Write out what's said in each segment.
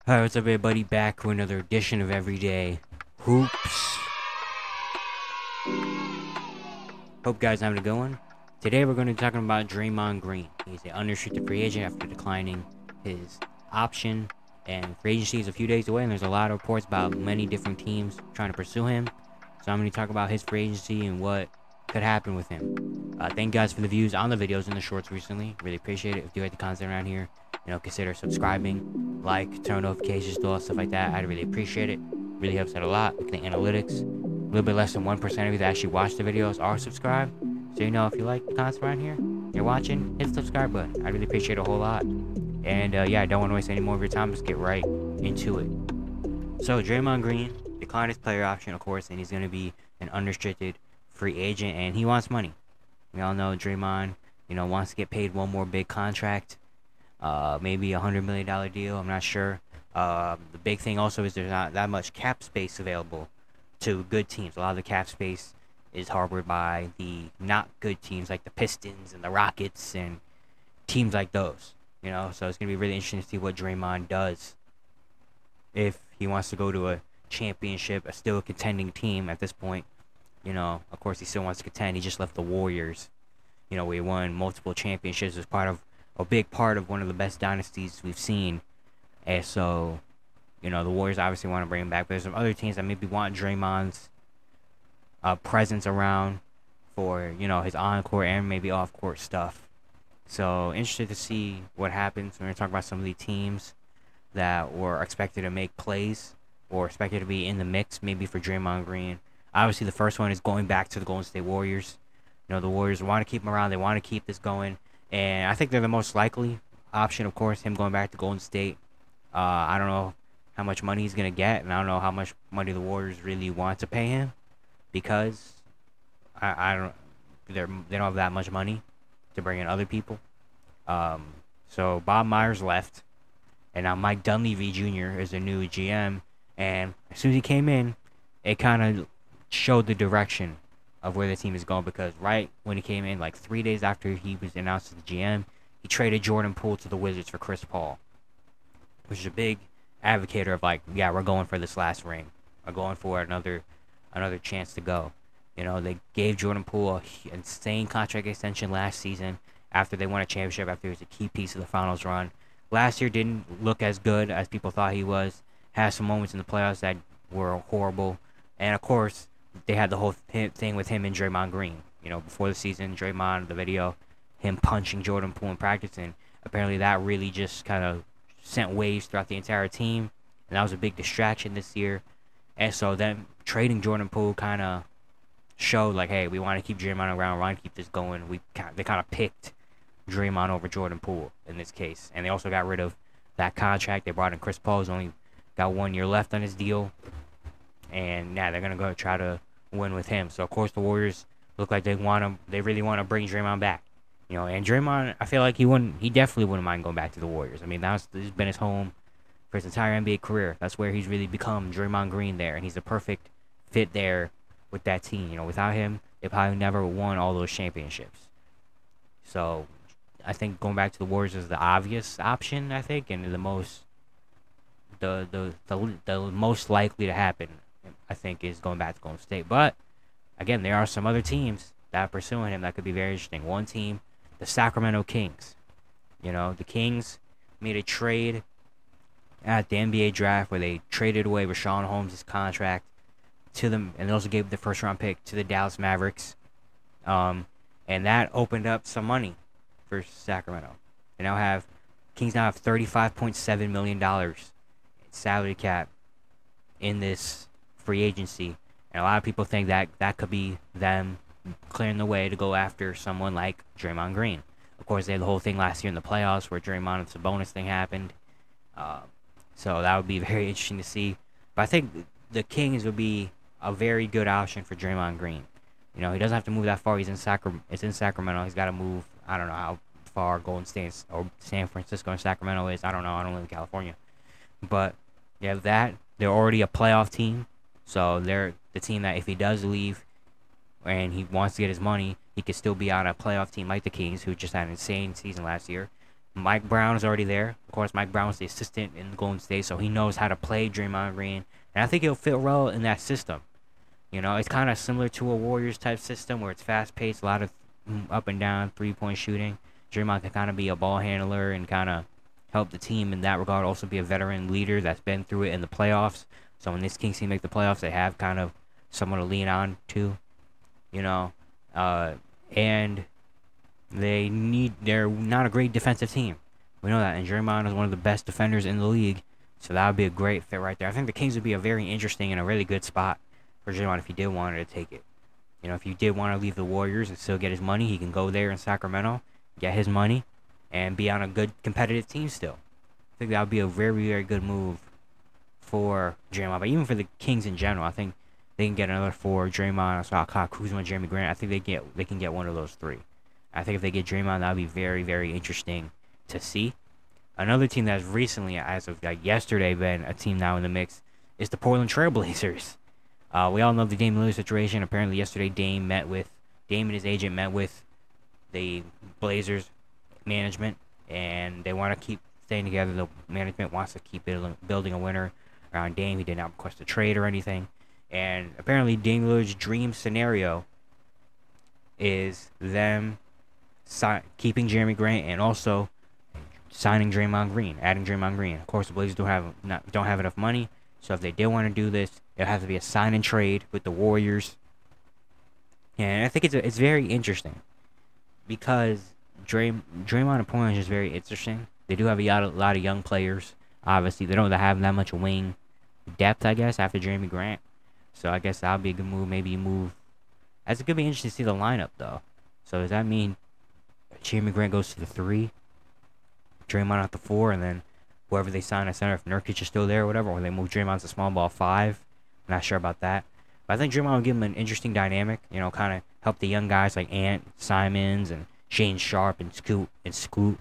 Alright, what's up everybody, back with another edition of Everyday Hoops. Hope guys having a good one. Today we're going to be talking about Draymond Green. He's an unrestricted free agent after declining his option, and free agency is a few days away, and there's a lot of reports about many different teams trying to pursue him. So I'm going to talk about his free agency and what could happen with him. Thank you guys for the views on the videos and the shorts recently. Really appreciate it. If you like the content around here, consider subscribing, like, turn notifications, do all stuff like that. I'd really appreciate it. Really helps out a lot with the analytics. A little bit less than 1% of you that actually watch the videos are subscribed. So if you like the content around here, you're watching, hit the subscribe button. I really appreciate it a whole lot. And yeah, I don't want to waste any more of your time. Let's get right into it. So Draymond Green declined his player option, of course, and he's going to be an unrestricted free agent, and he wants money. We all know Draymond, wants to get paid one more big contract, maybe $100 million deal. I'm not sure. The big thing also is there's not that much cap space available to good teams. A lot of the cap space is harbored by the not good teams like the Pistons and the Rockets and teams like those. So it's going to be really interesting to see what Draymond does if he wants to go to a championship, still a contending team at this point. Of course, he still wants to contend. He just left the Warriors, where he won multiple championships as part of a big part of one of the best dynasties we've seen. And so, the Warriors obviously want to bring him back. But there's some other teams that maybe want Draymond's presence around for, his on-court and maybe off-court stuff. So, interested to see what happens. We're going to talk about some of the teams that were expected to make plays or expected to be in the mix maybe for Draymond Green. Obviously, the first one is going back to the Golden State Warriors. The Warriors want to keep him around. They want to keep this going. And I think they're the most likely option, of course, him going back to Golden State. I don't know how much money he's going to get, and I don't know how much money the Warriors really want to pay him because they don't have that much money to bring in other people. So Bob Myers left, and now Mike Dunleavy Jr. is a new GM. And as soon as he came in, it kind of showed the direction of where the team is going, because right when he came in, like 3 days after he was announced as the GM, he traded Jordan Poole to the Wizards for Chris Paul, which is a big advocator of like, yeah, we're going for this last ring. We're going for another chance to go. They gave Jordan Poole an insane contract extension last season after they won a championship, after he was a key piece of the finals run. Last year didn't look as good as people thought he was. Had some moments in the playoffs that were horrible. And of course, they had the whole thing with him and Draymond Green. Before the season, Draymond, the video, him punching Jordan Poole in practice, and apparently that really just kind of sent waves throughout the entire team, and that was a big distraction this year. And so then trading Jordan Poole kind of showed like, hey, we want to keep Draymond around, we want to keep this going. They kind of picked Draymond over Jordan Poole in this case, and they also got rid of that contract. They brought in Chris Paul, who's only got 1 year left on his deal, and now they're gonna go try to win with him. So of course the Warriors look like they really want to bring Draymond back. And Draymond, I feel like he definitely wouldn't mind going back to the Warriors. I mean, this has been his home for his entire NBA career. That's where he's really become Draymond Green there, and he's a perfect fit there with that team. Without him, they probably never won all those championships. So I think going back to the Warriors is the obvious option, I think, and the most likely to happen, I think, is going back to Golden State. But again, there are some other teams that are pursuing him that could be very interesting. One team, the Sacramento Kings. The Kings made a trade at the NBA draft where they traded away Rashawn Holmes' contract to them, and they also gave the first round pick to the Dallas Mavericks. And that opened up some money for Sacramento. Kings now have $35.7 million salary cap in this free agency, and a lot of people think that could be them clearing the way to go after someone like Draymond Green. Of course, they had the whole thing last year in the playoffs where Draymond and Sabonis thing happened, so that would be very interesting to see. But I think the Kings would be a very good option for Draymond Green. He doesn't have to move that far. It's in Sacramento. He's got to move. I don't know how far Golden State or San Francisco and Sacramento is. I don't know. I don't live in California. But yeah, they're already a playoff team, so they're the team that if he does leave and he wants to get his money, he could still be on a playoff team like the Kings, who just had an insane season last year. Mike Brown is already there. Of course, Mike Brown was the assistant in Golden State, so he knows how to play Draymond Green, and I think he'll fit well in that system. You know, it's kind of similar to a Warriors type system where it's fast paced, a lot of up and down 3-point shooting. Draymond can kind of be a ball handler and kind of help the team in that regard. Also be a veteran leader that's been through it in the playoffs. So when this Kings team make the playoffs, they have kind of someone to lean on to, you know. And they're not a great defensive team. We know that. And Draymond is one of the best defenders in the league. So that would be a great fit right there. I think the Kings would be a very interesting and a really good spot for Draymond if he did want to take it. You know, if you did want to leave the Warriors and still get his money, he can go there in Sacramento, get his money, and be on a good competitive team still. I think that would be a very, very good move for Draymond. But even for the Kings in general, I think they can get another 4, Draymond, Kyle Kuzma, Jeremy Grant. I think they can get one of those 3. I think if they get Draymond, that would be very, very interesting to see. Another team that's recently, as of like yesterday, been a team now in the mix is the Portland Trail Blazers. We all know the Dame Lillard situation. Apparently yesterday Dame and his agent met with the Blazers management, and they want to keep staying together. The management wants to keep building a winner around Dame. He did not request a trade or anything. And apparently Dame Lillard's dream scenario is them keeping Jeremy Grant and also signing Draymond Green, adding Draymond Green. Of course, the Blazers don't have enough money, so if they did want to do this, it'll have to be a sign and trade with the Warriors. And I think it's very interesting because Draymond and Portland is just very interesting. They do have a lot of young players. Obviously, they don't have that much wing depth, I guess, after Jeremy Grant. So I guess that'll be a good move. Maybe you move. It's gonna be interesting to see the lineup though. So does that mean Jeremy Grant goes to the 3, Draymond at the 4, and then whoever they sign at center, if Nurkic is still there or whatever, or they move Draymond to small ball 5? I'm not sure about that. But I think Draymond will give him an interesting dynamic. You know, kind of help the young guys like Ant Simons and Shane Sharp and Scoot.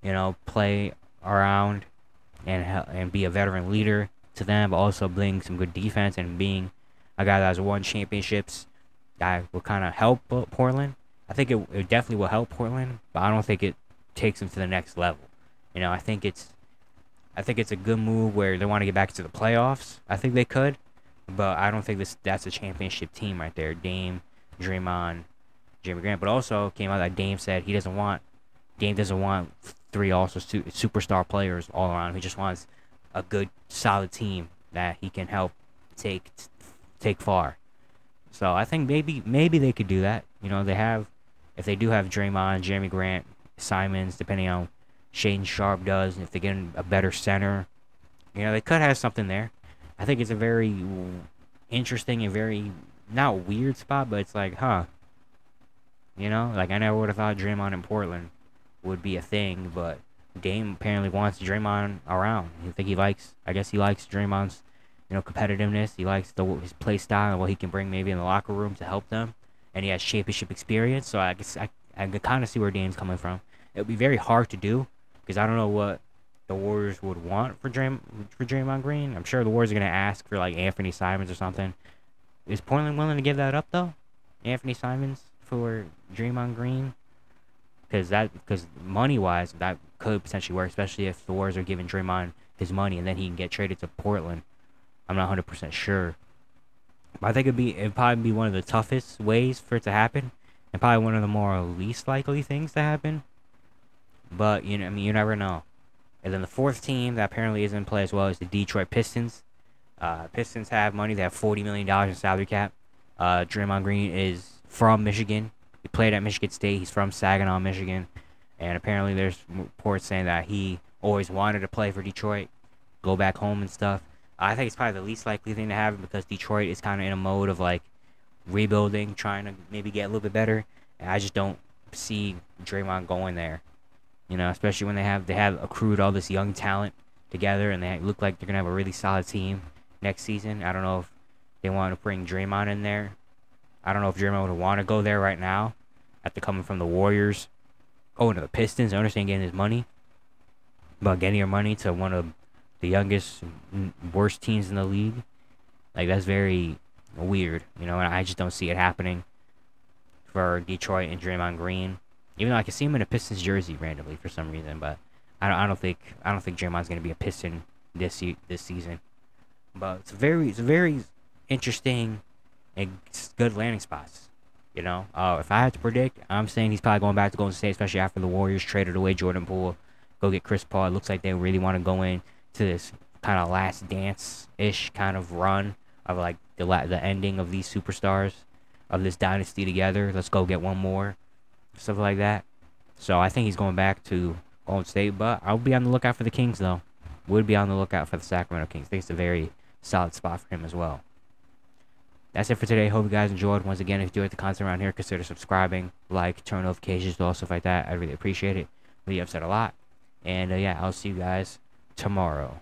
You know, play around and be a veteran leader to them, but also bring some good defense and being a guy that has won championships. Guy will kind of help Portland. I think it definitely will help Portland, but I don't think it takes them to the next level. You know, I think it's a good move where they want to get back to the playoffs. I think they could, but I don't think that's a championship team right there. Dame, Draymond, Jeremy Grant, but also came out that Dame said Dame doesn't want 3 also superstar players all around. He just wants a good, solid team that he can help take far. So I think maybe they could do that. You know, if they do have Draymond, Jeremy Grant, Simons, depending on Shane Sharp does, if they get a better center, you know, they could have something there. I think it's a very interesting and very not weird spot, but it's like, you know, like I never would have thought Draymond in Portland would be a thing, but Dame apparently wants Draymond around. I guess he likes Draymond's, you know, competitiveness. He likes his play style and what he can bring maybe in the locker room to help them, and he has championship experience. So I guess I can kind of see where Dame's coming from. It would be very hard to do because I don't know what the Warriors would want for Draymond Green. I'm sure the Warriors are gonna ask for like Anthony Simons or something. Is Portland willing to give that up though? Anthony Simons for Draymond Green? Because money-wise, that could potentially work, especially if the Warriors are giving Draymond his money and then he can get traded to Portland. I'm not 100% sure. But I think it'd probably be one of the toughest ways for it to happen, and probably one of the more least likely things to happen. But, you know, I mean, you never know. And then the 4th team that apparently is in play as well is the Detroit Pistons. Pistons have money. They have $40 million in salary cap. Draymond Green is from Michigan. He played at Michigan State. He's from Saginaw, Michigan. And apparently there's reports saying that he always wanted to play for Detroit, go back home and stuff. I think it's probably the least likely thing to happen because Detroit is kind of in a mode of like rebuilding, trying to maybe get a little bit better. And I just don't see Draymond going there. You know, especially when they have accrued all this young talent together and they look like they're gonna have a really solid team next season. I don't know if they want to bring Draymond in there. I don't know if Draymond would want to go there right now after coming from the Warriors. Oh, to the Pistons. I understand getting his money, but getting your money to one of the youngest, worst teams in the league, like that's very weird, you know. And I just don't see it happening for Detroit and Draymond Green. Even though I can see him in a Pistons jersey randomly for some reason, but I don't think Draymond's gonna be a Piston this season. But it's a very interesting and good landing spots. If I had to predict, I'm saying he's probably going back to Golden State, especially after the Warriors traded away Jordan Poole, go get Chris Paul. It looks like they really want to go in to this kind of last dance-ish kind of run of like the ending of these superstars of this dynasty together. Let's go get one more, stuff like that. So I think he's going back to Golden State, but I'll be on the lookout for the Kings though. Would be on the lookout for the Sacramento Kings. I think it's a very solid spot for him as well. That's it for today. Hope you guys enjoyed. Once again, if you enjoyed the content around here, consider subscribing, like, turn notifications, all stuff like that. I really appreciate it. Really upset a lot. And yeah, I'll see you guys tomorrow.